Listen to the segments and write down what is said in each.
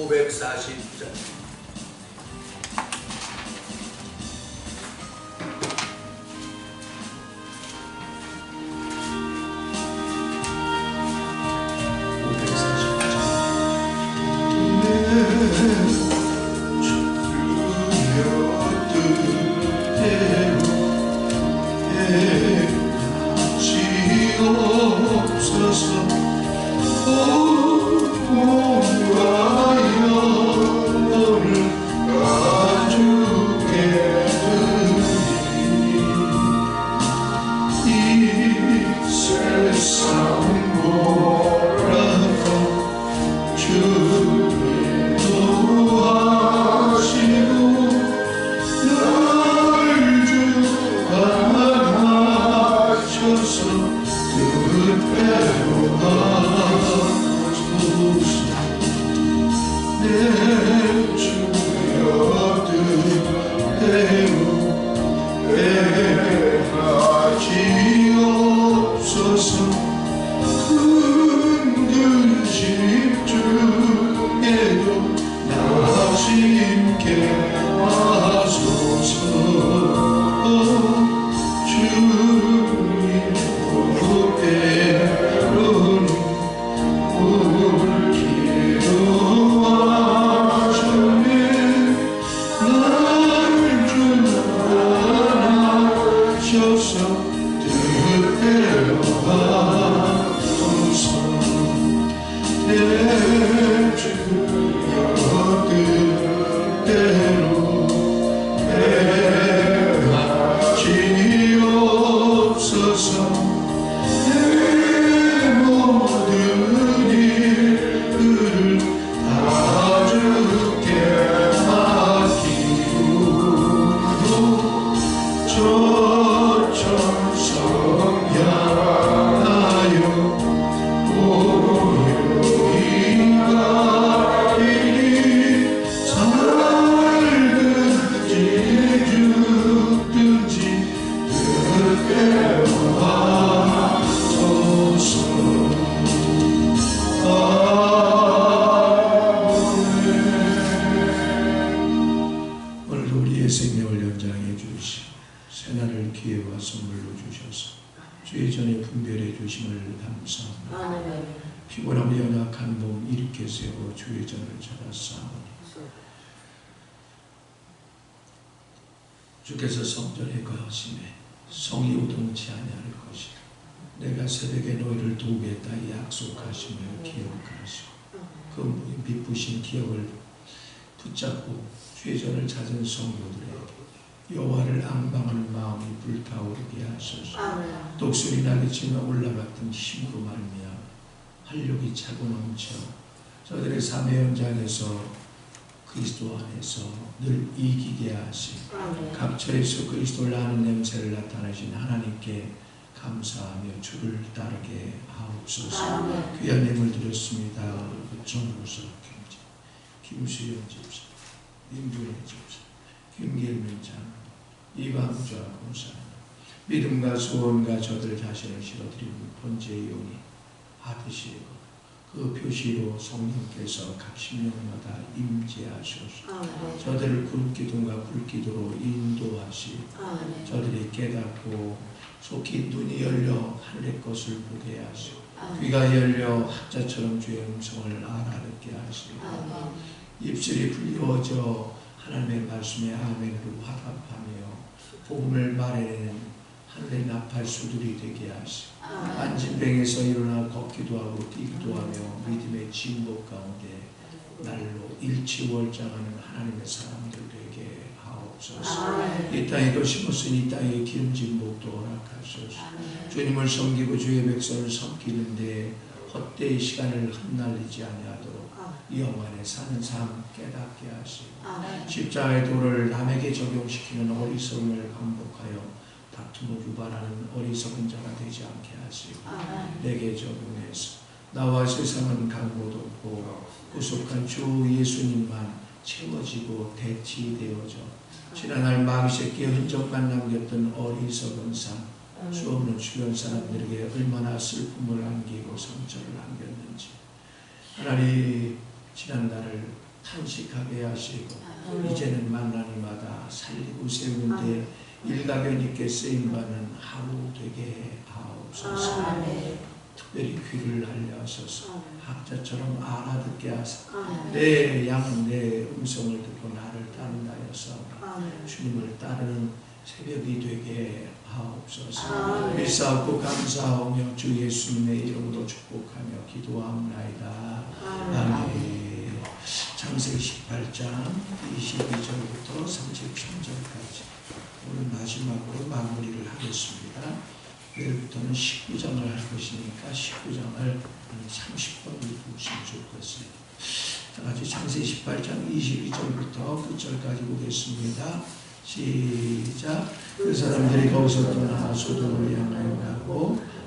540장. 주께서 성전에 거하심에 성이 우동치 아니할 것이라. 내가 새벽에 너희를 도우겠다 약속하시며 기억하시고 그 미쁘신 기억을 붙잡고 주의 전을 찾은 성도들에게 여호와를 앙방하는 마음이 불타오르게 하소서. 독수리 날개치며 올라갔던 힘으로 말미암아 활력이 차고 넘쳐 저들의 삶의 현장에서 그리스도 안에서 늘 이기게 하시고 각처에서 그리스도를 아는 냄새를 나타내신 하나님께 감사하며 주를 따르게 하옵소서. 귀한 예물 드렸습니다. 정부서 김수연 집사, 임준혜 집사, 김길민 장로, 이광자 공사님, 믿음과 소원과 저들 자신을 실어드리는 번제의 용이 하듯이 그 표시로 성령께서 각 심령마다 임재하소서. 저들을 굵기도와 굵기도로 인도하시고 저들이 깨닫고 속히 눈이 열려 하늘의 것을 보게 하시고 귀가 열려 학자처럼 주의 음성을 알아듣게 하시고 입술이 불리워져 하나님의 말씀에 아멘으로 화답하며 복음을 말해내는 하늘의 나팔수들이 되게 하시고 안진뱅에서 일어나 걷기도 하고 뛰기도 하며 믿음의 진복 가운데 날로 일치월장하는 하나님의 사람들 되게 하옵소서. 이 땅에도 심었으니 이 땅에 기름진 복도 허락하소서. 주님을 섬기고 주의 백성을 섬기는데 헛되이 시간을 흩날리지 아니하도록 이 영안에 사는 삶 깨닫게 하시고 십자가의 도를 남에게 적용시키는 어리석음을 반복하여 다툼을 유발하는 어리석은 자가 되지 않게 하시고 내게 적용해서 나와 세상은 강고도 없고 구속한 주 예수님만 채워지고 대치되어져 지난날 마귀새끼의 흔적만 남겼던 어리석은 삶 수없는 주변 사람들에게 얼마나 슬픔을 안기고 상처를 안겼는지 하나님 지난날을 탄식하게 하시고 이제는 만나니마다 살리고 세우는데 일가견 있게 쓰임받는 하루 되게 하옵소서. 특별히 귀를 알려하소서. 학자처럼 알아듣게 하사 내 양은 내 음성을 듣고 나를 따른다 하여서 주님을 따르는 새벽이 되게 하옵소서. 믿사옵고 감사하며 주 예수님의 이름으로 축복하며 기도하옵나이다. 아멘. 창세기 18장 22절부터 33절까지 오늘 마지막으로 마무리를 하겠습니다. 내일부터는 19장을 할 것이니까 19장을 한 30번을 두시면 좋을 것 같습니다. 다 같이 창세기 18장 22절부터 끝절까지 보겠습니다. 시작. 그 사람들이 거기서 떠나 소돔을 향하여 가고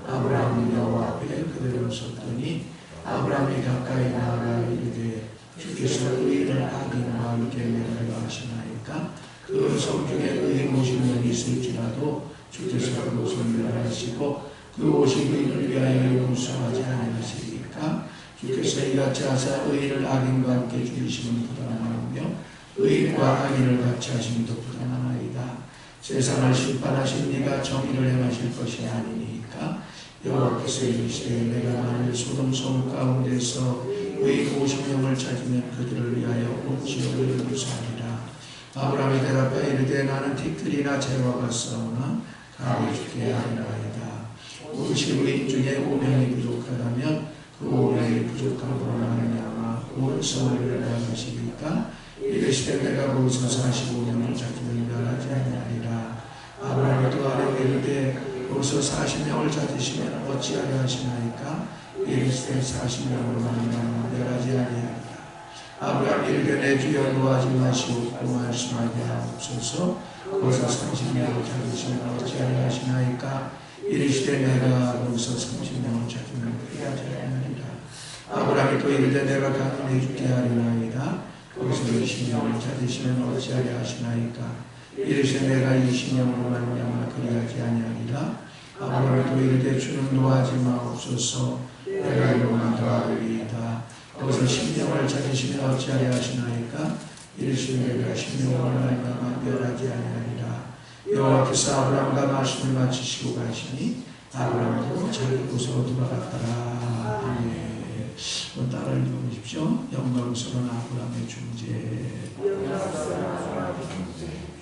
아브라함이 여호와 앞에 그들을 섰더니 아브라함이 가까이 나아가 이르되 주께서 의인을 악인과 함께 멸하려 하시나이까? 그 성중에 의인 50명이 있을지라도 주께서 그것을 멸하시고 그 50인을 위하여 용서하지 아니하시리까? 주께서 이같이 하사 의인을 악인과 함께 죽이시면 부당하며 의인과 악인을 같이 하시면 더 부당하나이다. 세상을 심판하신 이가 정의를 행하실 것이 아니니까? 여호와께서 이르시되 내가 만일 소돔 성 가운데서 의인 50명을 찾으면 그들을 위하여 온 지역을 용서하리라. 아브라함이 대답하여 이르되 나는 티끌이나 재와 같사오나 감히 죽게 하리라이다. 50인 중에 5명이 부족하다면 그 5명이 부족함으로 말미암아 온 성을 멸하시리까? 이르시되 내가 거기서 45명을 찾으면 멸하지 아니하리라. 아브라함이 또 아뢰어 이르되 거기서 40명을 찾으시면 어찌하려 하시나이까? 이르시되 40명으로 말미암아 멸하지 아니하리라. 아브라함이 이르되 내 주여 노하지 마시옵고 말씀하게 하옵소서. 거기서 30명을 찾으시면 어찌하려 하시나이까? 이르시되 내가 거기서 30명을 찾으면 그리하지 아니하리라. 아브라함이 또 이르되 내가 가문에 죽게 하리나이다. 거기서 20명을 찾으시면 어찌하려 하시나이까? 이르시되 내가 20명으로 말미암아 그리하지 아니하리라. 아브라함이 또 이르되 주는 노하지 마옵소서. 내가 이로만 더하리이다. 거기서 10명을 찾으시면 어찌하려 하시나이까? 이르시되 내가 10명으로 말미암아 멸하지 아니하리라. 여호와께서 아브라함과 말씀을 마치시고 가시니 아브라함도 자기 곳으로 돌아갔더라. 아멘. 따라 읽어보십시오. 영광스러운 아브라함의 중재.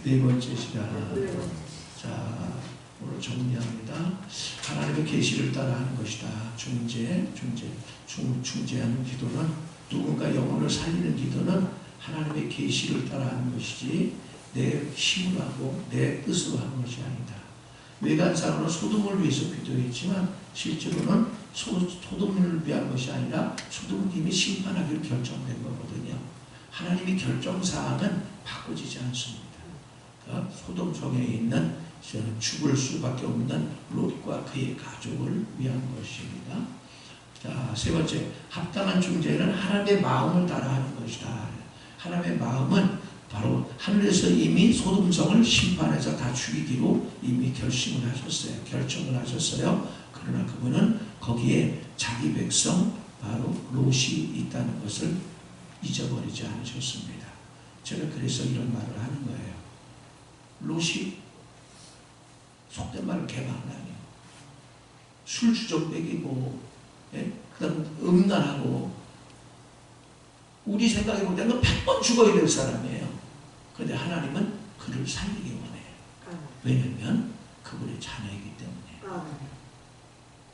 네 번째 시간. 자, 오늘 정리합니다. 하나님의 계시를 따라하는 것이다. 중재하는 기도는 누군가 영혼을 살리는 기도는 하나님의 계시를 따라하는 것이지 내 힘을 하고 내 뜻으로 하는 것이 아니다. 외관상으로는 소돔을 위해서 기도했지만 실제로는 소돔을 위한 것이 아니라 소돔은 이미 심판하기로 결정된 거거든요. 하나님의 결정사항은 바꿔지지 않습니다. 그러니까 소돔 성에 있는 죽을 수밖에 없는 롯과 그의 가족을 위한 것입니다. 자, 세 번째, 합당한 중재는 하나님의 마음을 따라하는 것이다. 하나님의 마음은 바로 하늘에서 이미 소돔성을 심판해서 다 죽이기로 이미 결정을 하셨어요. 그러나 그분은 거기에 자기 백성 바로 롯이 있다는 것을 잊어버리지 않으셨습니다. 제가 그래서 이런 말을 하는 거예요. 롯이 속된 말을 개방하니 술주정뱅이고 그다음 음란하고 우리 생각에 볼 때는 100번 죽어야 될 사람이에요. 그런데 하나님은 그를 살리기 원해요. 왜냐하면 그분의 자녀이기 때문에.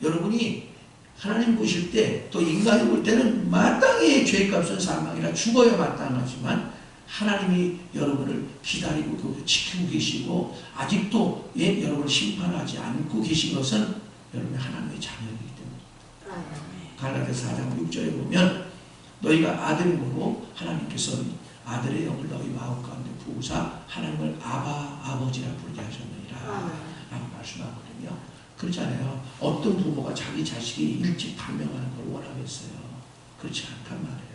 여러분이 하나님 보실 때 또 인간이 볼 때는 마땅히 죄값은 사망이라 죽어야 마땅하지만 하나님이 여러분을 기다리고 지키고 계시고 아직도 여러분을 심판하지 않고 계신 것은 여러분의 하나님의 자녀이기 때문입니다. 갈라디아서 4장 6절에 보면 너희가 아들임으로 하나님께서 아들의 영을 너희 마음 가운데 부으사 하나님을 아버지라 부르게 하셨느니라 라고 말씀하거든요. 그렇잖아요. 어떤 부모가 자기 자식이 일찍 발명하는 걸 원하겠어요. 그렇지 않단 말이에요.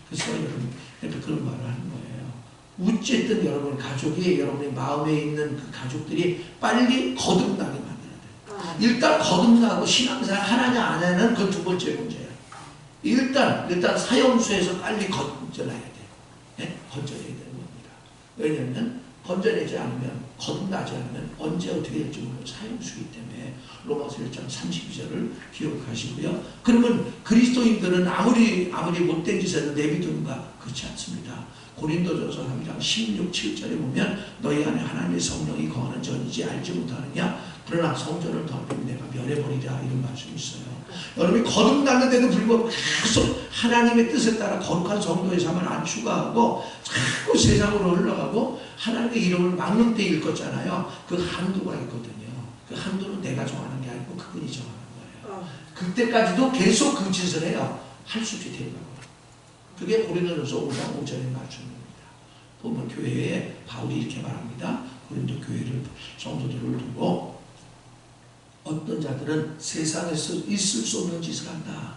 그래서 여러분 그러니까 그런 말을 하는 거예요. 어쨌든 여러분 가족이 여러분의 마음에 있는 그 가족들이 빨리 거듭나게 만들어야 돼요. 일단 거듭나고 신앙생활 하나냐 안 하냐는 그 두 번째 문제예요. 일단 사형수에서 빨리 건져놔야 돼요. 건져내야 되는 겁니다. 왜냐하면 건져내지 않으면, 거듭나지 않으면 언제 어떻게 될지 모르는 사형수이기 때문에 로마서 1장 32절을 기억하시고요. 그러면 그리스도인들은 아무리 못된 짓을 내비두는가? 그렇지 않습니다. 고린도전서 3장 16, 7절에 보면 너희 안에 하나님의 성령이 거하는 전이지 알지 못하느냐? 그러나 성전을 더럽히면 내가 멸해버리라, 이런 말씀이 있어요. 여러분이 거듭났는데도 불구하고 계속 하나님의 뜻에 따라 거룩한 성도의 삶을 안 추구하고 자꾸 세상으로 흘러가고 하나님의 이름을 막는 때 일컫잖아요. 그 한도가 있거든요. 그 한도는 내가 정하는 게 아니고 그분이 정하는 거예요. 그때까지도 계속 그 짓을 해요. 할 수 있게 되려고. 그게 고린도전서 5장 5절의 말씀입니다. 보면 교회에 바울이 이렇게 말합니다. 고린도 교회를, 성도들을 두고 어떤 자들은 세상에서 있을 수 없는 짓을 한다.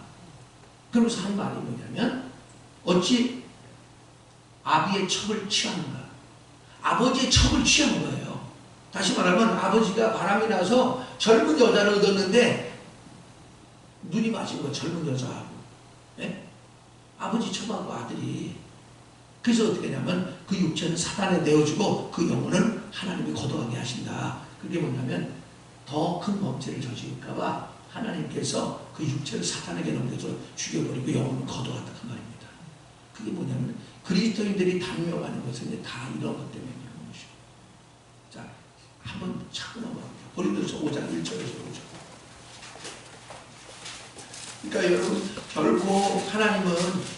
그러면서 한 말이 뭐냐면, 어찌 아비의 첩을 취하는가? 아버지의 첩을 취한 거예요. 다시 말하면 아버지가 바람이 나서 젊은 여자를 얻었는데 눈이 맞은 거, 젊은 여자하고. 예? 아버지 첩하고 아들이. 그래서 어떻게 하냐면 그 육체는 사단에 내어주고 그 영혼은 하나님이 거둬가게 하신다. 그게 뭐냐면 더 큰 범죄를 저지를까봐 하나님께서 그 육체를 사탄에게 넘겨서 죽여버리고 영혼을 거둬갔다, 그 말입니다. 그게 뭐냐면 그리스도인들이 단명하는 것은 다 이런 것 때문에 그런 것이죠. 자, 한번 찾고 넘어갑니다. 고린도서 5장 1절에서 5절. 그러니까 여러분, 결코 하나님은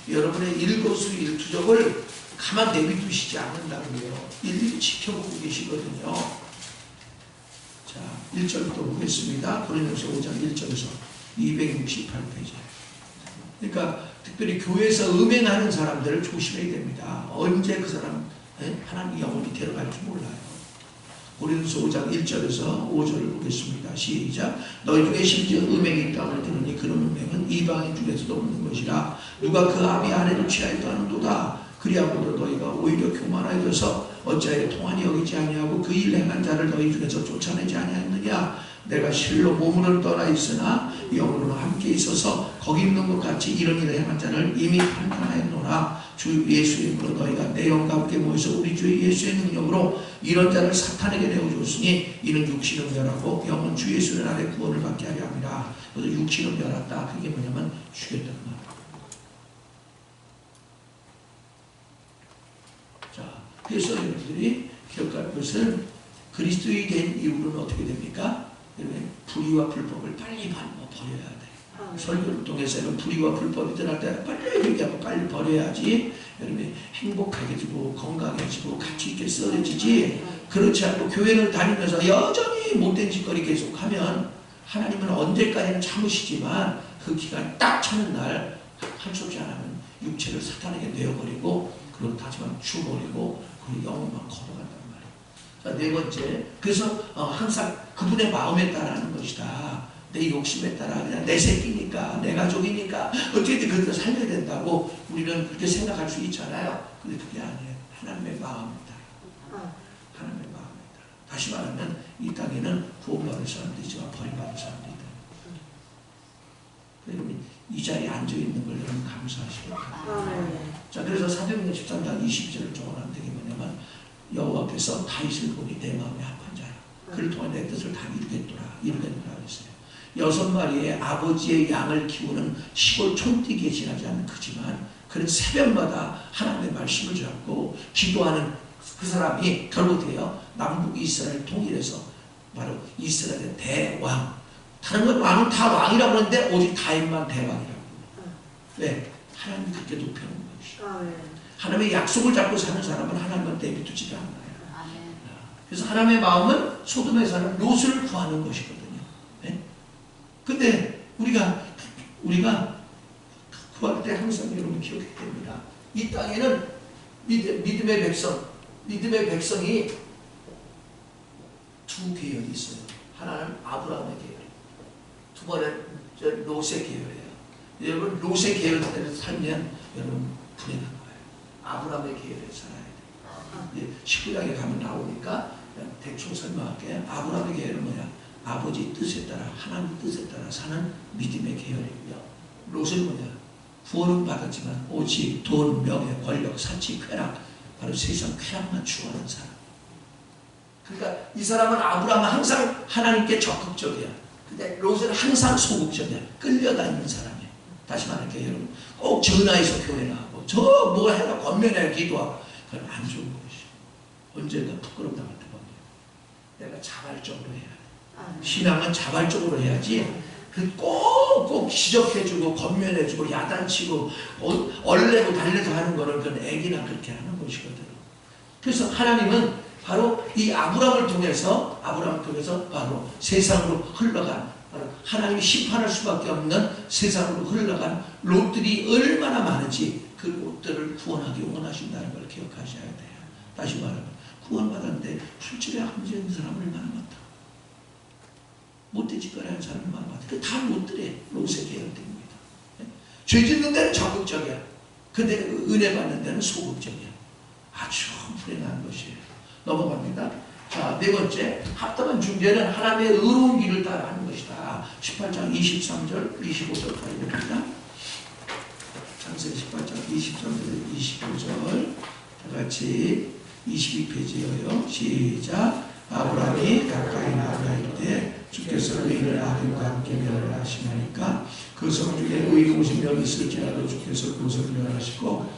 여러분의 일거수일투족을 가만 내비두시지 않는다고요. 일일이 지켜보고 계시거든요. 자, 1절부터 보겠습니다. 고린도서 5장 1절에서 268페이지. 그러니까 특별히 교회에서 음행하는 사람들을 조심해야 됩니다. 언제 그 사람 하나님의 영혼이 데려갈지 몰라요. 고린도서 5장 1절에서 5절을 보겠습니다. 시작. 너희 중에 심지어 음행이 있다고 들으니 그런 음행은 이방인 중에서도 없는 것이라. 누가 그 아비 아내를 취하여도 하는도다. 그리하고도 너희가 오히려 교만하여져서 어찌하여 통한이 여기지 아니하고 그 일 행한 자를 너희 중에서 쫓아내지 아니하였느냐. 내가 실로 몸으로는 떠나 있으나 영으로는 함께 있어서 거기 있는 것 같이 이런 일을 행한 자를 이미 판단하였노라. 주 예수의 이름으로 너희가 내 영과 함께 모여서 우리 주 예수의 능력으로 이런 자를 사탄에게 내어줬으니 이는 육신은 멸하고 영은 주 예수의 날에 구원을 받게 하려 함이라. 그래서 육신은 멸했다. 그게 뭐냐면 죽였다는 말. 자, 그래서 여러분들이 기억할 것은 그리스도인이 된 이후로는 어떻게 됩니까? 여러분, 불의와 불법을 빨리 버려야 돼. 설교를 통해서는 불의와 불법이 드러날 때 빨리 얘기하고 빨리 버려야지 여러분이 행복해지고 건강해지고 가치 있게 쓰여지지. 그렇지 않고 교회를 다니면서 여전히 못된 짓거리 계속하면 하나님은 언제까지는 참으시지만 그 기간 딱 차는 날 할 수 없이 안 하면 육체를 사탄에게 내어버리고, 그리고 다시만 죽어버리고 그리고 영혼만 걸어간단 말이에요. 자, 네 번째, 그래서 항상 그분의 마음에 따라하는 것이다. 내 욕심에 따라 그냥 내 새끼니까 내 가족이니까 어떻게든 그렇게 살려야 된다고 우리는 그렇게 생각할 수 있잖아요. 근데 그게 아니에요. 하나님의 마음에 따라. 하나님의 마음에 따라. 다시 말하면 이 땅에는 구원받을 사람도 있지만 버림받을 사람도 있다. 여러분, 이 자리에 앉아있는 걸 여러분 감사하시고. 자, 그래서 사도행전 13장 22절을 적어놓은 게 뭐냐면 여호와께서 다윗을 보니 내 마음에 합한 자라. 그를 통해 내 뜻을 다 이루겠노라 그랬어요. 6마리의 아버지의 양을 키우는 시골 촌띠기에 지나지 않는 그지만 그는 새벽마다 하나님의 말씀을 잡고 기도하는 그 사람이 결국 돼요. 남북 이스라엘 통일해서 바로 이스라엘의 대왕. 다른 건 왕은 다 왕이라고 하는데 오직 다윗만 대왕이라고. 왜? 하나님이 그렇게 높여놓은 것이죠. 하나님의 약속을 잡고 사는 사람은 하나님만 내비두지가 않아요. 그래서 하나님의 마음은 소돔에 사는 롯을 구하는 것이거든요. 근데 우리가 구할 때 항상 여러분 기억해야 됩니다. 이 땅에는 믿음의 백성이 두 계열이 있어요. 하나는 아브라함의 계열, 두 번은 롯의 계열이에요. 여러분, 롯의 계열에 살면 여러분 불행한 거예요. 아브라함의 계열에 살아야 돼요. 19장에 가면 나오니까 대충 설명할게요. 아브라함의 계열은 뭐냐? 아버지 뜻에 따라, 하나님 뜻에 따라 사는 믿음의 계열이고요. 롯은 뭐냐? 구원은 받았지만 오직 돈, 명예, 권력, 사치, 쾌락, 바로 세상 쾌락만 추구하는 사람. 그러니까 이 사람은 아브라함은 항상 하나님께 적극적이야. 근데 롯은 항상 소극적이야. 끌려다니는 사람이야. 다시 말할게요, 여러분. 꼭 전화해서 교회나 하고 저 뭐 해라 권면해 기도하고 그건 안 좋은 것이. 언젠가 부끄럼 당할 때 보면 내가 자발적으로 해야 돼. 신앙은 자발적으로 해야지. 꼭꼭 지적해주고 권면해주고 야단치고 얼레고 달래서 하는 거를 그건 애기나 그렇게 하는 것이거든. 그래서 하나님은 바로 이 아브라함을 통해서 바로 세상으로 흘러간 바로 하나님이 심판할 수밖에 없는 세상으로 흘러간 롯들이 얼마나 많은지 그 롯들을 구원하기 원하신다는 걸 기억하셔야 돼요. 다시 말하면 구원받았는데 술집에 앉아있는 사람 얼마나 많다. 못된 짓거리 하는 사람이 많은 것 같아요. 다 롯들의 롯의 계열입니다. 죄 짓는 데는 적극적이야. 근데 은혜 받는 데는 소극적이야. 아주 불행한 것이에요. 넘어갑니다. 자, 네 번째, 합당한 중재는 하나님의 의로운 길을 따라하는 것이다. 18장 23절, 25절까지 봅니다. 창세기 18장 23절, 25절. 다 같이 22페이지여요. 시작. 아브라함이 가까이 나아가 이르되 주께서 의인을 악인과 함께 멸하시나이까 그 성 중에 의로우신 명이 있을지라도 주께서 그것을 멸하시고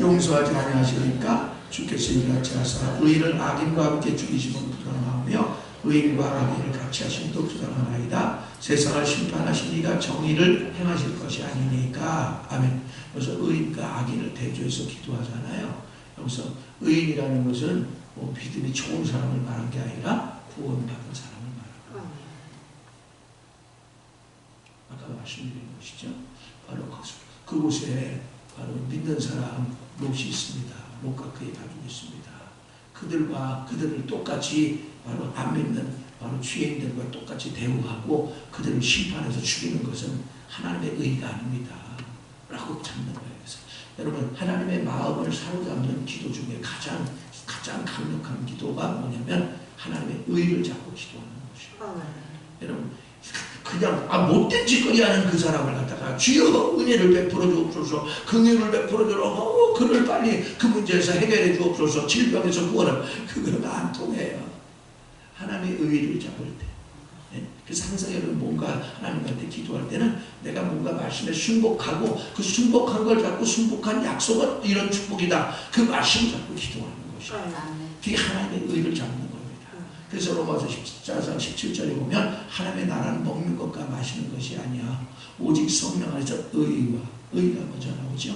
용서하지 아니하시니까 주께서 이같이 하사 의인을 악인과 함께 죽이시면 부당하며 의인과 악인을 같이 하심도 부당하나이다. 세상을 심판하신 이가 정의를 행하실 것이 아니니까. 아멘. 그래서 의인과 악인을 대조해서 기도하잖아요. 여기서 의인이라는 것은 믿음이 좋은 사람을 말한 게 아니라 구원받은 사람을 말합니다. 아까 말씀드린 것이죠. 바로 그곳에 바로 믿는 사람 롯이 있습니다. 롯과 그의 가족이 있습니다. 그들을 똑같이 바로 안 믿는 바로 죄인들과 똑같이 대우하고 그들을 심판해서 죽이는 것은 하나님의 의가 아닙니다. 라고 잡는 거예요. 그래서 여러분 하나님의 마음을 사로잡는 기도 중에 가장 강력한 기도가 뭐냐면 하나님의 의를 잡고 기도하는 것이에요. 여러분 그냥 못된 짓거리 하는 그 사람을 갖다가 주여 은혜를 베풀어 주옵소서, 긍휼을 베풀어 주옵소서, 그를 빨리 그 문제에서 해결해 주옵소서, 질병에서 구원을, 그건 안 통해요. 하나님의 의를 잡을 때. 그래서 항상 여러분 뭔가 하나님한테 기도할 때는 내가 뭔가 말씀에 순복하고 그 순복한 걸 잡고 순복한 약속은 이런 축복이다. 그 말씀을 잡고 기도하는 것이에요. 그게 하나님의 의를 잡는 겁니다. 그래서 로마서 14장 17절에 보면 하나님의 나라는 먹는 것과 마시는 것이 아니야. 오직 성령 안에서 의가 먼저 나오죠.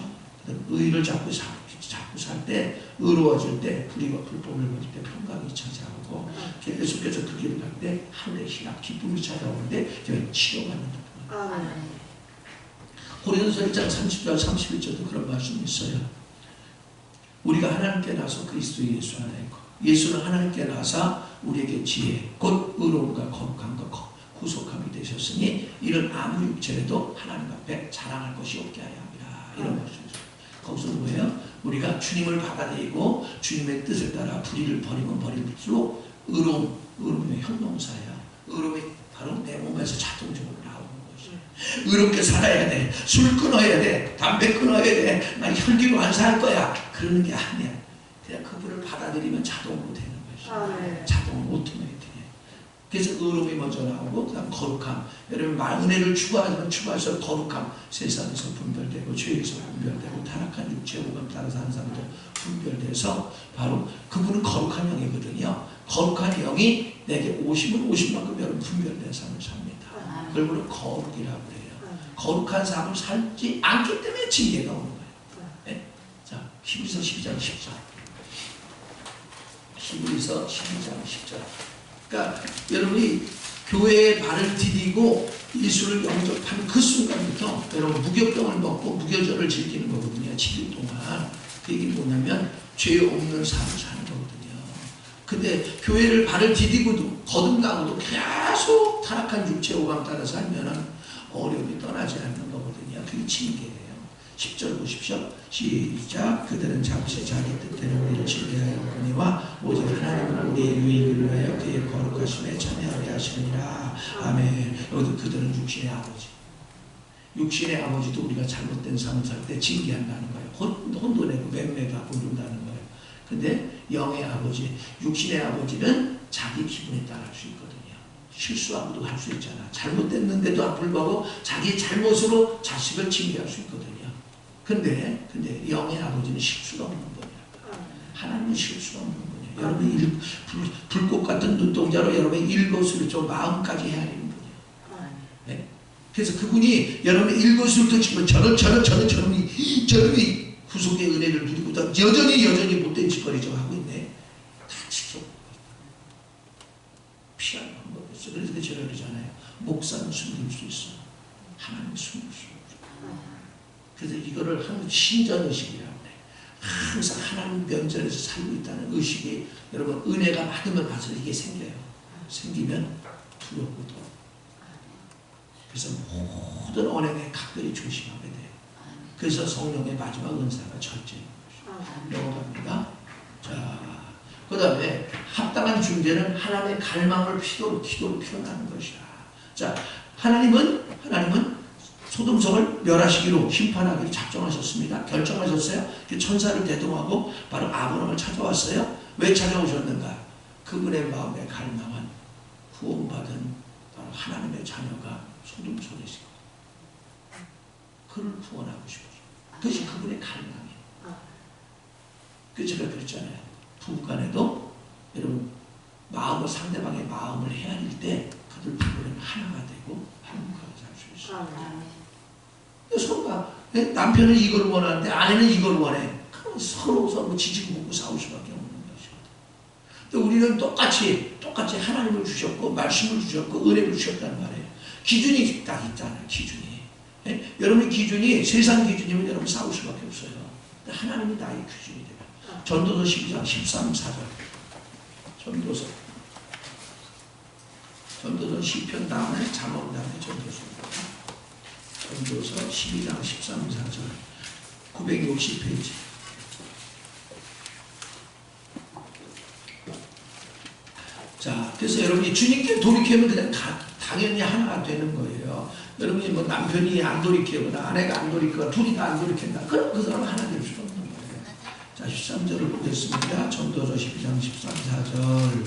의를 잡고 살 때, 의로워질 때, 불의와 불법을 버릴 때 평강이 찾아오고, 계속해서 그 길을 갈 때 하늘의 희락, 기쁨이 찾아오는데 치료받는다. 고린도서 1장 30절 31절도 그런 말씀이 있어요. 우리가 하나님께 나서 그리스도 예수 안에 있고, 예수는 하나님께 나서 우리에게 지혜, 곧 의로움과 거룩함과 구속함이 되셨으니 이런 아무 육체라도 하나님 앞에 자랑할 것이 없게 하여 합니다. 이런 말씀이죠. 거기서 뭐예요? 우리가 주님을 받아들이고 주님의 뜻을 따라 불의를 버리면 버릴수록 의로움의 형용사예요. 의로움이 바로 내 몸에서 자동적으로 나오는 것이에요. 의롭게 살아야 돼. 술 끊어야 돼. 담배 끊어야 돼. 난 혈기로 안 살 거야. 그러는 게 아니야. 그냥 그분을 받아들이면 자동으로 되는 것이에요. 자동으로 오토매틱해. 그래서 의로움이 먼저 나오고 그다음 거룩함. 여러분 은혜를 추구할수록 거룩함. 세상에서 분별되고 죄에서 분별되고 타락한 육체 오감 따라서 하는 사람도 분별돼서 바로 그분은 거룩한 영이거든요. 거룩한 영이 내게 오시면 오신 만큼 여러분 분별된 삶을 삽니다. 그걸 우리는 거룩이라고 해요. 거룩한 삶을 살지 않기 때문에 징계가 오는 거예요. 네? 자, 히브리서 12장 10절. 히브리서 12장 10절. 그러니까 여러분이 교회에 발을 디디고 예수를 영접하는 그 순간부터 여러분 무교병을 먹고 무교절을 즐기는 거거든요. 7일 동안. 그 얘기는 뭐냐면 죄 없는 삶을 사는 거거든요. 근데 교회를 발을 디디고도 거듭나고도 계속 타락한 육체 오감 따라 살면은 어려움이 떠나지 않는 거거든요. 그게 징계예요. 10절 보십시오. 시작. 그들은 잠시 자기 뜻대로 우리를 징계하였거니와 오직 하나님은 우리의 유익을 위하여 그의 거룩하심에 참여하게 하시느니라. 아멘. 여기도 그들은 육신의 아버지. 육신의 아버지도 우리가 잘못된 삶을 살 때 징계한다는 거예요. 혼돈내고 맴매가 부른다는 거예요. 근데 영의 아버지, 육신의 아버지는 자기 기분에 따라 할 수 있거든요. 실수하고도 할 수 있잖아. 잘못됐는데도 불구하고 자기 잘못으로 자식을 징계할 수 있거든요. 근데 영의 아버지는 실수가 없는 분이야. 하나님은 실수가 없는 분이야. 여러분이 불꽃 같은 눈동자로 여러분의 일거수일투족 마음까지 헤아리는 분이야. 네? 그래서 그분이 여러분의 일거수일투족 저놈이 구속의 은혜를 누리고 여전히 못된 짓거리 하고 있네. 다 지켜보고 있다. 피하는 방법이 있어. 그래서 제가 그러잖아요. 목사는 숨길 수 있어. 하나님은 숨길 수 없어. 그래서 이거를 하는 신전의식이라고 해요. 항상 하나님 면전에서 살고 있다는 의식이 여러분 은혜가 받으면 받을수록 이게 생겨요. 생기면 두렵고도. 그래서 모든 언행에 각별히 조심하게 돼요. 그래서 성령의 마지막 은사가 절제인 것이죠. 넘어갑니다. 자, 그 다음에 합당한 중재는 하나님의 갈망을 기도로 표현하는 것이다. 자, 하나님은 소돔성을 멸하시기로 심판하기로 작정하셨습니다. 결정하셨어요. 천사를 대동하고 바로 아브라함을 찾아왔어요. 왜 찾아오셨는가? 그분의 마음의 갈망은 구원받은 바로 하나님의 자녀가 소돔성에 있어요. 그를 구원하고 싶어서. 그것이 그분의 갈망이에요. 그래서 제가 그랬잖아요. 부부간에도 여러분 상대방의 마음을 헤아릴 때 그들 부부는 하나가 되고 행복하게 살 수 있어요. 서로가 남편은 이걸 원하는데 아내는 이걸 원해. 그럼 서로 지지고 묻고 싸울 수밖에 없는 것이거든. 근데 우리는 똑같이 하나님을 주셨고 말씀을 주셨고 은혜를 주셨단 말이에요. 기준이 딱 있잖아요. 기준이. 여러분의 기준이 세상 기준이면 여러분 싸울 수밖에 없어요. 근데 하나님이 나의 기준이 돼요. 전도서 12장 13, 4절. 전도서 시편 다음에 잠언 다음에 전도서입니다. 전도서 12장 13, 4절 960페이지. 자, 그래서 여러분이 주님께 돌이키면 그냥 당연히 하나가 되는 거예요. 여러분이 뭐 남편이 안 돌이키거나 아내가 안 돌이키거나 둘이 다 안 돌이킨다. 그럼 그 사람은 하나 될 수 없는 거예요. 자, 13절을 보겠습니다. 전도서 12장 13, 4절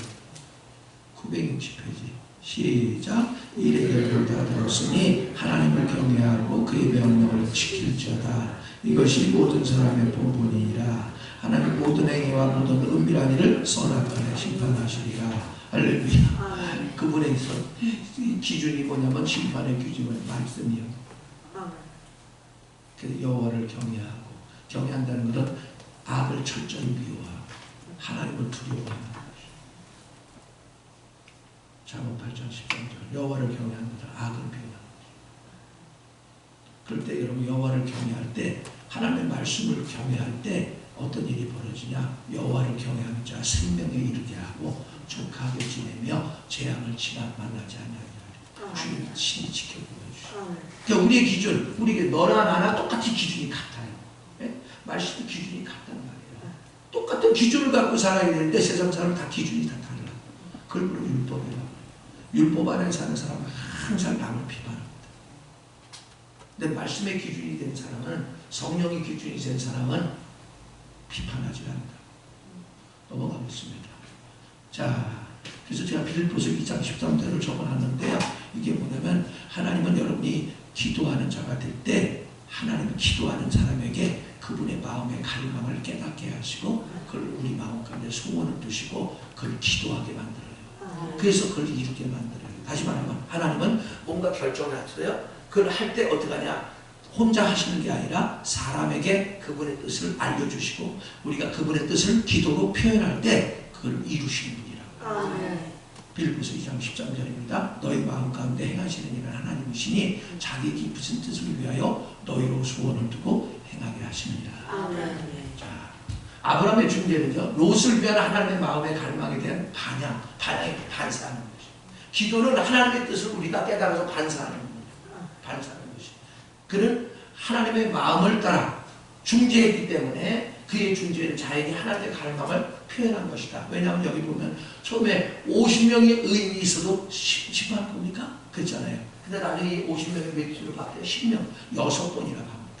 960페이지. 시작. 이래 결국 다 들었으니 하나님을 경외하고 그의 명령을 지킬지어다. 이것이 모든 사람의 본분이니라. 하나님 모든 행위와 모든 은밀한 일을 선악간에 심판하시리라. 할렐루야. 그분의 기준이 뭐냐면 심판의 기준은 말씀이요. 그래서 여호와를 경외한다는 것은 악을 철저히 미워하고 하나님을 두려워하는 것이죠. 잠언 8장 13절 여호와를 경외하는 것은 악을 미워하는 것이죠. 그럴 때 여러분 여호와를 경외할 때 하나님의 말씀을 경외할 때 어떤 일이 벌어지냐? 여호와를 경외하는 자 생명에 이르게 하고 족하게 지내며 재앙을 만나지 아니하리라. 주님이 친히 지켜보여 주시오. 그러니까 우리의 기준, 우리에게 너나 나나 똑같이 기준이 같아요. 네? 말씀의 기준이 같단 말이에요. 똑같은 기준을 갖고 살아야 되는데 세상 사람 다 기준이 다 달라. 그걸 부르 율법이라고 해요. 율법 안에 사는 사람은 항상 남을 비판합니다. 근데 말씀의 기준이 된 사람은 성령의 기준이 된 사람은 비판하지 않는다. 넘어가겠습니다. 자, 그래서 제가 빌립보서 2장 13절을 적어놨는데요. 이게 뭐냐면 하나님은 여러분이 기도하는 자가 될 때 하나님은 기도하는 사람에게 그분의 마음의 갈망을 깨닫게 하시고 그걸 우리 마음 가운데 소원을 두시고 그걸 기도하게 만들어요. 그래서 그걸 이루게 만들어요. 다시 말하면 하나님은 뭔가 결정을 하세요. 그걸 할 때 어떻게 하냐? 혼자 하시는 게 아니라 사람에게 그분의 뜻을 알려주시고 우리가 그분의 뜻을 기도로 표현할 때 그걸 이루시는 분이라고. 빌립보서 2장 13절입니다. 너희 마음 가운데 행하시는 일은 하나님이시니 자기 깊으신 뜻을 위하여 너희로 소원을 두고 행하게 하시느니라. 자, 아브라함의 중재는요. 롯을 위한 하나님의 마음의 갈망에 대한 반사하는 것이죠. 기도는 하나님의 뜻을 우리가 깨달아서 반사하는 거예요. 반사하는 것이. 그는 하나님의 마음을 따라 중재했기 때문에 그의 중재는 자연히 하나님의 갈망을 표현한 것이다. 왜냐하면 여기 보면 처음에 50명의 의인이 있어도 심판할 겁니까? 그랬잖아요. 근데 나중에 50명의 메시지로 바뀌어 10명, 6번이나 갑니다.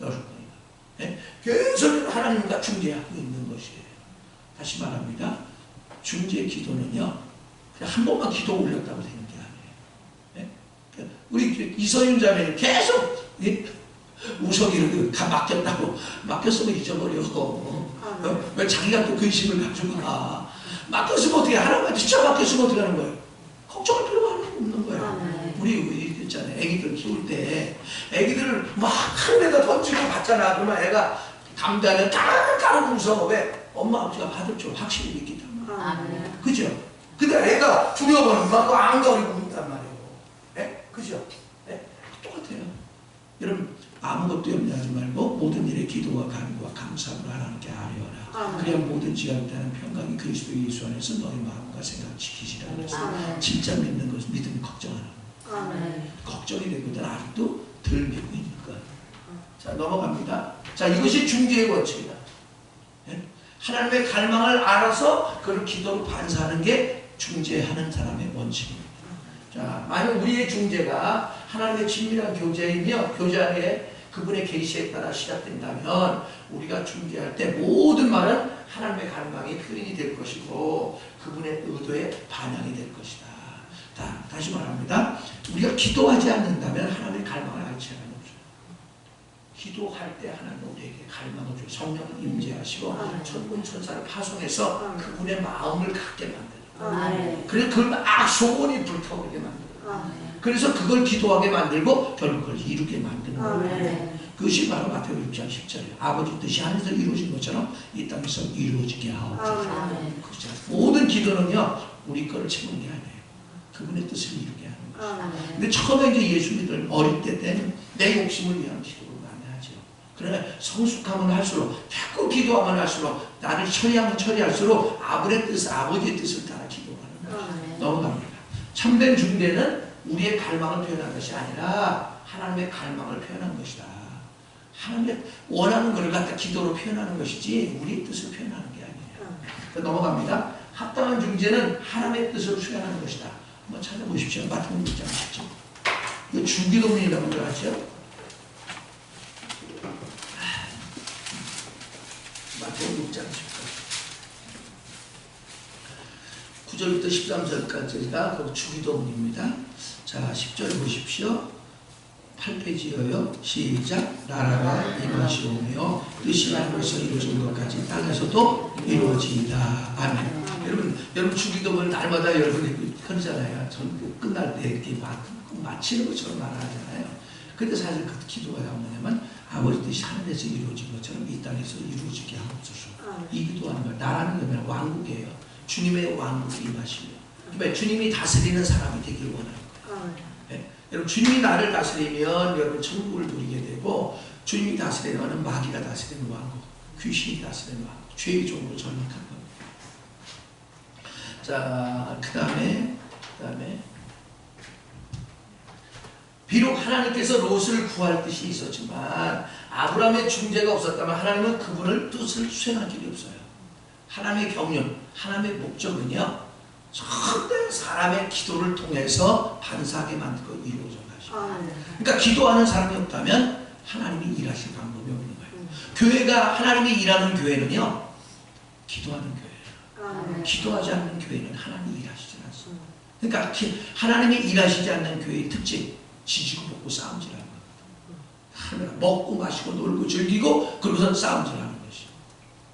6번이나. 네? 계속 하나님과 중재하고 있는 것이에요. 다시 말합니다. 중재 기도는요, 그냥 한 번만 기도 올렸다고 되는 게 아니에요. 네? 우리 이서윤 자매는 계속 우석이를 맡겼다고, 맡겼으면 잊어버려. 왜 자기가 또 근심을 가지고 가. 맡겼으면 어떻게, 하나님한테 진짜 맡겼으면 어떻게 하는 거예요? 걱정할 필요가 없는 거예요. 우리 있잖아요. 애기들 키울 때, 애기들을 막 하늘에다 던지고 받잖아. 그러면 애가 담대하면 까르르 웃어. 왜? 엄마, 아버지가 받을 줄 확실히 믿기 때문에. 그죠? 근데 애가 두려워하면 막 앙거리고 웃단 말이에요. 예? 그죠? 예? 똑같아요. 여러분, 아무것도 염려하지 말고 모든 일에 기도와 간구와 감사로 하나님께 아뢰어라. 그래야 모든 지각되는 평강이 그리스도 예수 안에서 너희 마음과 생각 지키시라 그랬어요. 진짜 믿는 것은 믿음이 걱정하는 거예요. 걱정이 되거든 아직도 덜 믿고 있는 거예요. 자, 넘어갑니다. 자, 이것이 중재의 원칙이다. 예? 하나님의 갈망을 알아서 그걸 기도로 반사하는 게 중재하는 사람의 원칙입니다. 자, 만약 우리의 중재가 하나님의 친밀한 교제이며 교제 안에 그분의 계시에 따라 시작된다면 우리가 중재할 때 모든 말은 하나님의 갈망이 표현이 될 것이고 그분의 의도에 반영이 될 것이다. 다시 말합니다. 우리가 기도하지 않는다면 하나님의 갈망을 알 시간이 없어요. 기도할 때 하나님 우리에게 갈망을 줘요. 성령을 임재하시고 천군 천사를 파송해서 그분의 마음을 갖게 만들어요. 그래서 그걸 막 소원이 불타오르게 만들어요. 그래서 그걸 기도하게 만들고 결국 그걸 이루게 만드는 거예요. 그것이 바로 마태복음 6장 10절이에요. 아버지 뜻이 하늘에서 이루어진 것처럼 이 땅에서 이루어지게 하옵소서. 모든 기도는요 우리 거를 채우는 게 아니에요. 그분의 뜻을 이루게 하는 것이에요. 근데 처음에 이제 예수 믿을 어릴 때는 내 욕심을 위한 기도를 많이 하죠. 그러나 성숙하면 할수록 자꾸 기도하면 할수록 나를 처리하면 처리할수록 아버지의 뜻을 따라 기도하는 거예요. 넘어갑니다. 참된 중재는 우리의 갈망을 표현한 것이 아니라 하나님의 갈망을 표현한 것이다. 하나님의 원하는 것을 갖다 기도로 표현하는 것이지 우리의 뜻을 표현하는 게 아니에요. 넘어갑니다. 합당한 중재는 하나님의 뜻을 수행하는 것이다. 한번 찾아보십시오. 마태복음 6장 10절. 이거 주기도문이라고 하죠. 마태복음 6장 10절. 9절부터 13절까지가 그 주기도문입니다. 자, 10절 보십시오. 8페이지여요. 시작. 나라가 임하시오며 뜻이 하늘에서 이루어진 것까지 땅에서도 이루어지이다. 아멘. 여러분 주기도문을 날마다 여러분이 그러잖아요. 전 끝날 때 이렇게 마치는 것처럼 말하잖아요. 근데 사실 그 기도가 뭐냐면 아버지 뜻이 하늘에서 이루어진 것처럼 이 땅에서 이루어지게 하옵소서. 이 기도하는 거예요. 나라는 거면 왕국이에요. 주님의 왕국이 임하시며 그러니까 주님이 다스리는 사람이 되길 원하는 거예요. 네? 여러분 주님이 나를 다스리면 여러분 천국을 누리게 되고 주님이 다스리는 마귀가 다스리는 왕국, 귀신이 다스리는 왕국, 죄의 종으로 전락한 겁니다. 자, 그 다음에 비록 하나님께서 롯을 구할 뜻이 있었지만 아브라함의 중재가 없었다면 하나님은 그분을 뜻을 수행할 길이 없어요. 하나님의 경륜, 하나님의 목적은요 절대 사람의 기도를 통해서 반사하게 만들고 이루어져 가시고 그러니까 기도하는 사람이 없다면 하나님이 일하실 방법이 없는 거예요. 교회가 하나님이 일하는 교회는요 기도하는 교회예요. 기도하지 않는 교회는 하나님이 일하시지 않습니다. 그러니까 하나님이 일하시지 않는 교회의 특징 지지고 볶고 싸움질하는 겁니다. 먹고 마시고 놀고 즐기고 그러고선 싸움질하는 것이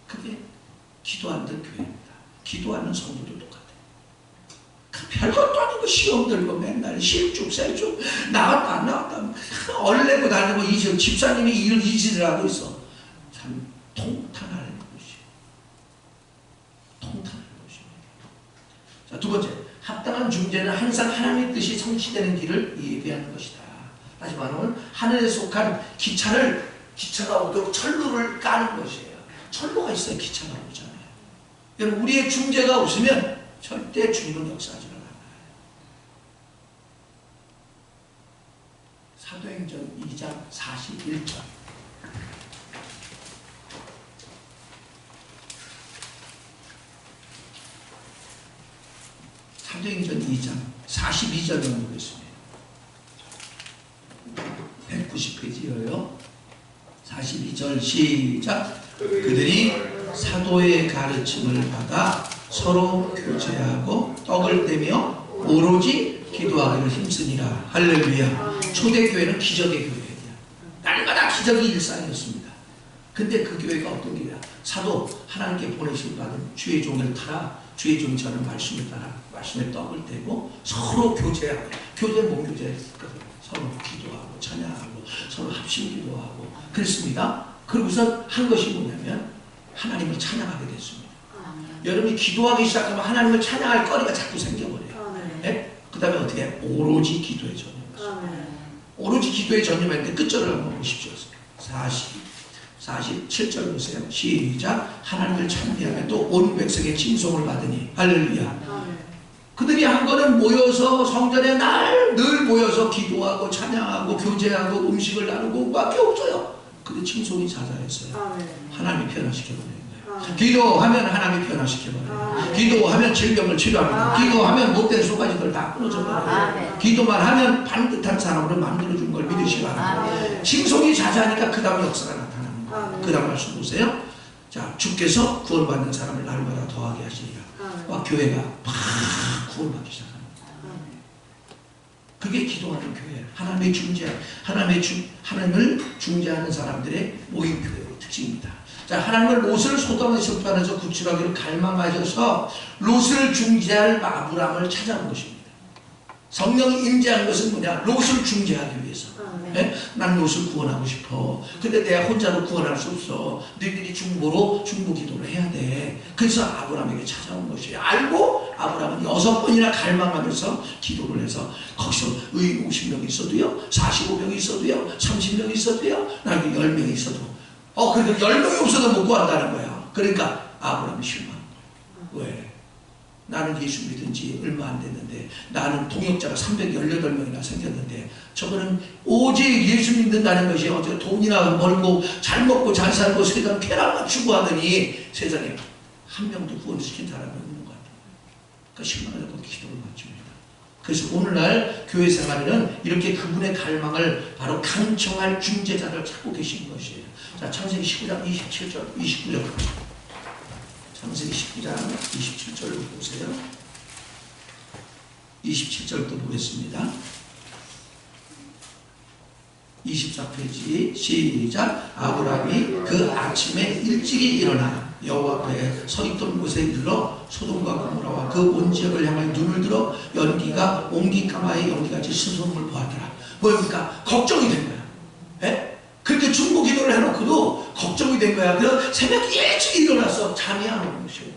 그게 기도하는 교회입니다. 기도하는 성도도 똑같아요. 별것도 아니고 시험 들고 맨날 실쭉 셀쭉 나왔다 안 나왔다 얼레고 달리고 이 집사님이 이 짓을 하고 있어. 참 통탄하는 것이에요. 통탄하는 것입니다. 자, 두 번째, 합당한 중재는 항상 하나님의 뜻이 성취되는 길을 예비하는 것이다. 다시 말하면 하늘에 속한 기차가 오도록 철로를 까는 것이에요. 철로가 있어야 기차가 오잖아요. 여러분 우리의 중재가 없으면 절대 주님은 역사하지 않아요. 사도행전 2장 41절. 사도행전 2장 42절을 보겠습니다. 90페이지여요. 42절 시작. 그들이 사도의 가르침을 받아 서로 교제하고 떡을 떼며 오로지 기도하기를 힘쓰니라. 할렐루야. 초대교회는 기적의 교회예요. 날마다 기적이 일상이었습니다. 근데 그 교회가 어떤 교회야? 사도 하나님께 보내심 받은 주의 종을 따라 주의 종이 전한 말씀을 따라 말씀의 떡을 떼고 서로 교제하고, 교제 몸교제했거든요. 서로 기도하고 찬양하고 서로 합심 기도하고 그랬습니다. 그러고서 한 것이 뭐냐면 하나님을 찬양하게 됐습니다. 여러분이 기도하기 시작하면 하나님을 찬양할 거리가 자꾸 생겨버려요. 네? 그 다음에 어떻게 해? 오로지 기도에 전념하십니다. 오로지 기도에 전념할 때 끝절을 한번 보십시오. 47절 보세요. 시작. 하나님을 찬미하며 또 온 백성의 칭송을 받으니. 할렐루야. 그들이 한 거는 모여서 성전에 늘 모여서 기도하고 찬양하고 교제하고 음식을 나누고 밖에 없어요. 근데 칭송이 자자했어요. 하나님이 변화시켜버려요. 기도하면 하나님이 변화시켜버려요. 기도하면 질병을 치료합니다. 기도하면 못된 소가지들 다 끊어져버려요. 기도만 하면 반듯한 사람으로 만들어준 걸 믿으시기 바랍니다. 칭송이 자자하니까 그 다음 역사가 나타납니다. 그 다음 말씀 보세요. 자, 주께서 구원받는 사람을 날마다 더하게 하시리라. 와, 교회가 막 구원받기 시작합니다. 그게 기도하는 교회예요. 하나님을 중재하는 사람들의 모임 교회의 특징입니다. 자, 하나님을 롯을 소돔의 심판에서 구출하기를 갈망하셔서 롯을 중재할 아브람을 찾아온 것입니다. 성령이 임재한 것은 뭐냐? 롯을 중재하기 위해서. 네? 난 롯을 구원하고 싶어. 근데 내가 혼자로 구원할 수 없어. 너희들이 중보 기도를 해야 돼. 그래서 아브람에게 찾아온 것이에요. 알고 아브람은 6번이나 갈망하면서 기도를 해서 거기서 의인 50명이 있어도요, 45명이 있어도요, 30명이 있어도요, 나에게 10명이 있어도 그러니까 10명이 없어도 못 구한다는 거야. 그러니까 아브람이 실망한 거야. 왜? 나는 예수 믿은 지 얼마 안 됐는데, 나는 동역자가 318명이나 생겼는데, 저거는 오직 예수 믿는다는 것이 어떻게 돈이나 벌고 잘 먹고 잘 살고 세상 쾌락만 추구하더니 세상에 한 명도 구원시킨 사람이 없는 것 같아요. 그러니까 실망하고 기도를 마칩니다. 그래서 오늘날 교회 생활에는 이렇게 그분의 갈망을 바로 강청할 중재자를 찾고 계신 것이에요. 자, 창세기 19장 27절, 29절. 창세기 19장 27절을 보세요. 27절도 보겠습니다. 24페이지 시작. 아브라함이 그 아침에 일찍이 일어나 여호와 앞에 서 있던 곳에 이르러 소돔과 고모라와 그 온 지역을 향하여 눈을 들어 연기가 옹기까마의 연기같이 스솟음을 보았더라. 뭡니까? 걱정이 된 거야. 에? 그렇게 중보 기도를 해놓고도 걱정이 된 거야. 그래서 새벽 일찍 일어나서 잠이 안 오는 것이에요.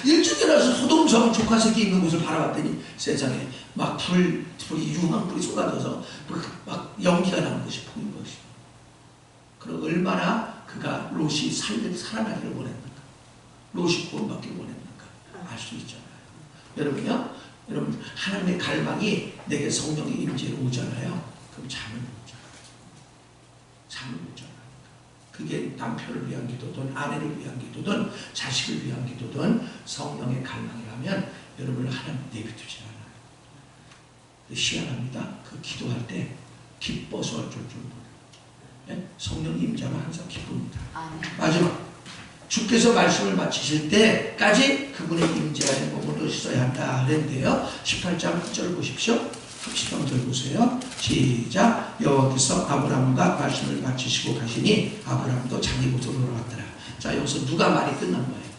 일찍 일어나서 소돔성 조카 새끼 있는 곳을 바라봤더니 세상에 막 불이 유황불이 쏟아져서 막 연기가 나는 것이 보인 것이에요. 그럼 얼마나 그가 롯이 살아나기를 원했는가, 롯이 구원받기를 원했는가 알 수 있잖아요. 여러분요, 여러분 하나님의 갈망이 내게 성령의 임재로 오잖아요. 그럼 잠을 못 자요. 잠을 못 자요. 그게 남편을 위한 기도든 아내를 위한 기도든 자식을 위한 기도든 성령의 갈망이라면 여러분을 하나님 내비두지 않아요. 희한합니다. 그 기도할 때 기뻐서 어쩔 줄 몰라요. 네? 성령 임자는 항상 기쁩니다. 마지막 주께서 말씀을 마치실 때까지 그분의 임재하는 부분을 써야 한다 그랬는데요. 18장 9절을 보십시오. 30절 보세요. 시작. 여호와께서 아브라함과 말씀을 마치시고 가시니 아브라함도 자기 곳으로 돌아갔더라. 자, 여기서 누가 말이 끝난 거예요?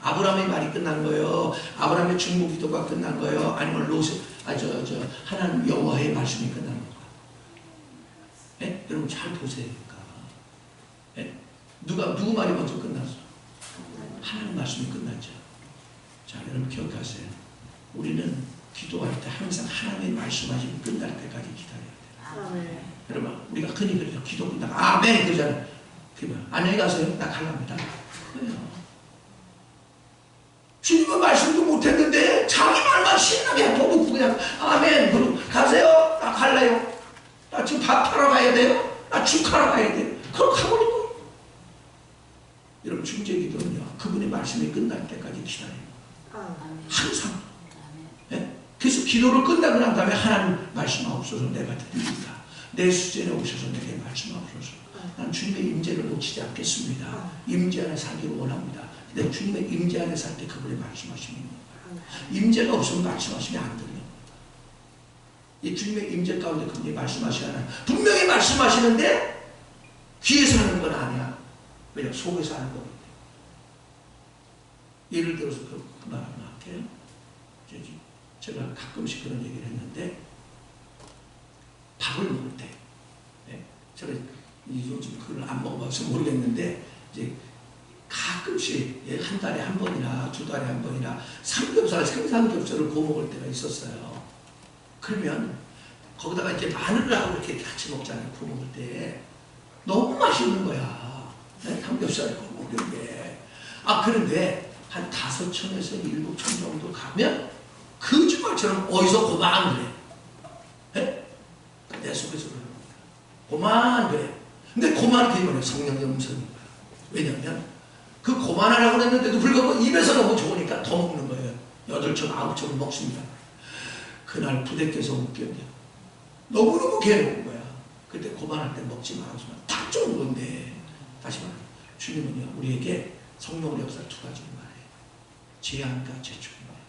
아브라함의 말이 끝난 거예요? 아브라함의 중보 기도가 끝난 거예요? 아니면 하나님 여호와의 말씀이 끝난 건가? 예? 여러분 잘 보세요. 예? 누구 말이 먼저 끝났어? 하나님 말씀이 끝났죠. 자, 여러분 기억하세요. 우리는 기도할 때 항상 하나님의 말씀하시면 끝날 때까지 기다려야 돼요. 여러분 우리가 흔히 그러죠. 기도 끝나가 아멘 그러잖아요. 안녕히 가세요. 나 갈랍니다. 그래요. 주님은 말씀도 못했는데 자기 말만 신나게 보고 그냥 아멘 그러고 가세요. 나 갈래요. 나 지금 밥 하러 가야 돼요. 나 죽하러 가야 돼요. 그럼 가버리고. 여러분 중재기도는요. 그분의 말씀이 끝날 때까지 기다려요. 항상. 네? 그래서 기도를 끝나고 난 다음에 하나님 말씀하옵소서 내가 드립니다. 내 수전에 오셔서 내게 말씀하소서. 난 주님의 임재를 놓치지 않겠습니다. 임재 안에 살기를 원합니다. 근데 주님의 임재 안에 살 때 그분의 말씀하심이 있는 거예요. 임재가 없으면 말씀하심이 안 들려. 이 주님의 임재 가운데 그분이 말씀하시잖아요. 분명히 말씀하시는데 귀에서 하는 건 아니야. 왜냐면 속에서 하는 거거든요. 예를 들어서 그 말 하나 할게요. 제가 가끔씩 그런 얘기를 했는데, 밥을 먹을 때, 네? 제가 요즘 그걸 안 먹어봐서 모르겠는데, 이제 가끔씩 한 달에 한 번이나 두 달에 한 번이나 삼겹살, 생삼겹살을 구워 먹을 때가 있었어요. 그러면 거기다가 이제 마늘하고 이렇게 같이 먹잖아요. 구워 먹을 때. 너무 맛있는 거야. 네? 삼겹살을 구워 먹는 게. 그런데 한 5,000에서 7,000 정도 가면 거짓말처럼 어디서 고만 그래. 네? 내 속에서 그러는 거야. 고만 그래. 근데 고만 그게 뭐냐? 성령의 음성인 거야. 왜냐면 그 고만하라고 그랬는데도 불구하고 입에서 너무 좋으니까 더 먹는 거예요. 8천, 9천을 먹습니다. 그날 부대께서 웃겼냐. 너무너무 괴로운 거야. 그때 고만할 때 먹지 말아주면 딱 좋은 건데. 다시 말해. 주님은요, 우리에게 성령의 역사 2가지를 말해요. 제한과 재촉인 거예요.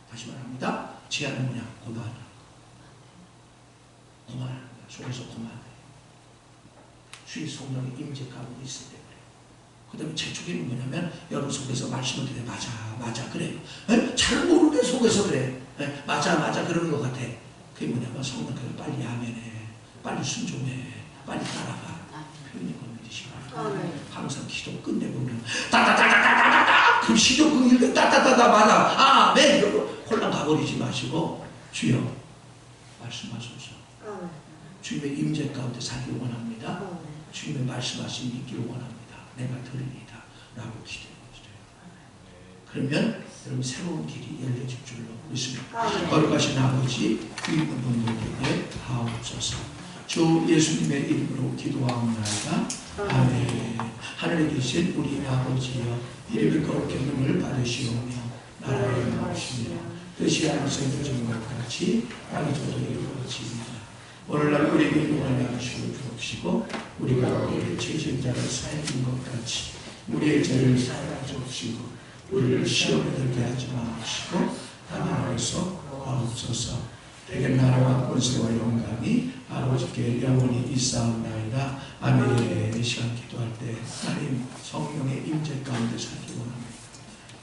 다시 말합니다. 제한은 뭐냐? 고만하는 거. 고만하는 거야. 속에서 고만해. 주의 성령의 임재 가운데 있을 때 그래요. 그 다음에 재촉이 뭐냐면 여러분 속에서 말씀을 드려. 맞아 그래요. 잘 모르는데 속에서 그래. 맞아 그러는 것 같아. 그게 뭐냐면 성령께서 빨리 아멘해. 빨리 순종해. 빨리 따라가. 표현이 그 믿으시고 항상 기도 끝내보면 따따따따따따따 그럼 시조금 읽고 따따따따 맞아. 아멘. 이러고 홀랑 가버리지 마시고 주여 말씀하소서. 주님의 임재 가운데 살기를 원합니다. 주님의 말씀하신 믿기를 원합니다. 내가 들으리이다 라고 기도해보세요. 그러면 여러분 새로운 길이 열려질 줄로 믿습니다. 거룩하신 아버지 믿는 분들에게 하옵소서. 주 예수님의 이름으로 기도하옵나이다. 아멘. 하늘에 계신 우리 아버지여 이름이 거룩히 여김을 받으시오며 나라의 나오시며 뜻이 하늘에서 이루어진 것 같이 땅에서도 이루어지이다. 오늘날 우리에게 일용할 양식을 주옵시고 우리가 우리의 죄진자를 사해준 것 같이 우리의 죄를 사하여 주옵시고 우리를 시험에 들게 하지 마시고 다만 하여서 하옵소서. 대개 나라와 권세와 영광이 아버지께 영원히 있사옵나이다. 아멘. 이 시간 기도할 때 하나님 성령의 임재 가운데 살기 원합니다.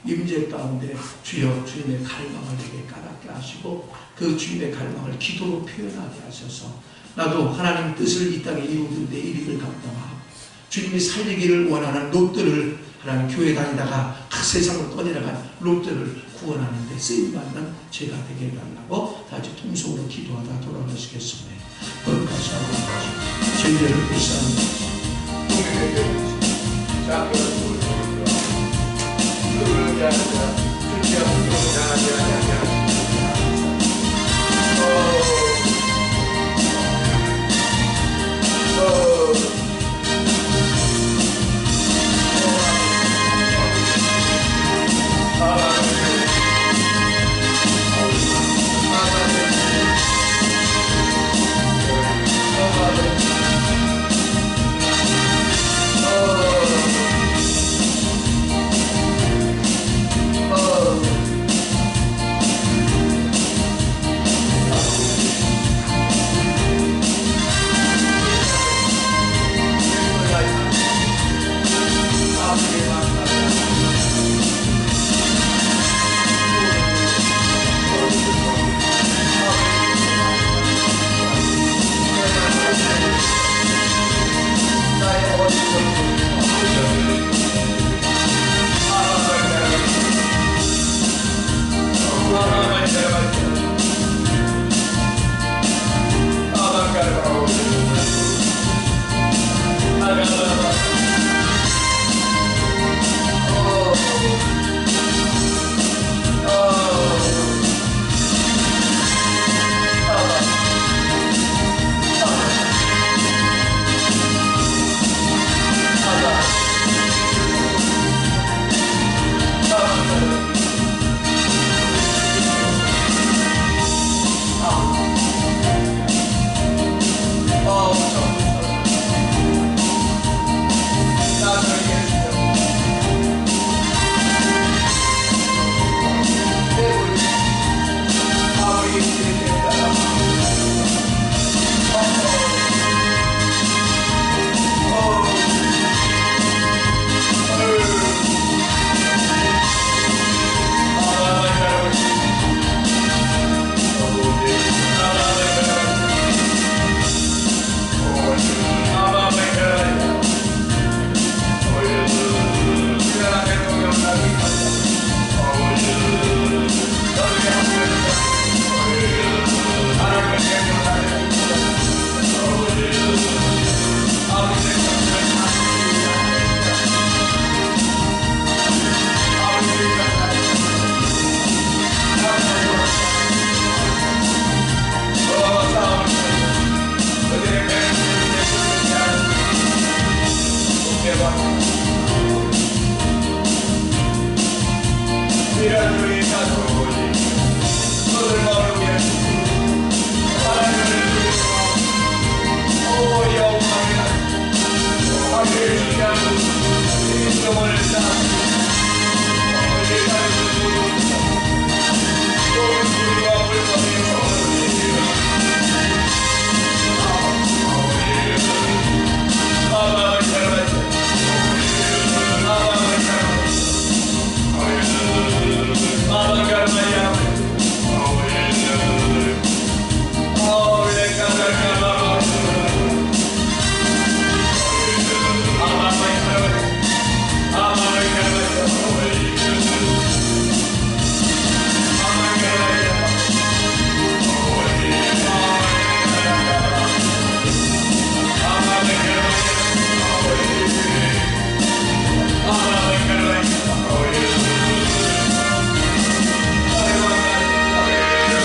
임재 가운데 주여 주님의 갈망을 내게 까맣게 하시고 그 주님의 갈망을 기도로 표현하게 하셔서 나도 하나님 뜻을 이 땅에 이루는 데 일을 감당하고 주님이 살리기를 원하는 롯들을 하나님 교회 다니다가 각 세상으로 떠내려간 롯들을 구원하는 데 쓰임받는 제가 되게 해달라고 다시 통성으로 기도하다 돌아가시겠습니다. 거룩하신 아버지 죄를 불쌍히 자, 그걸 위하여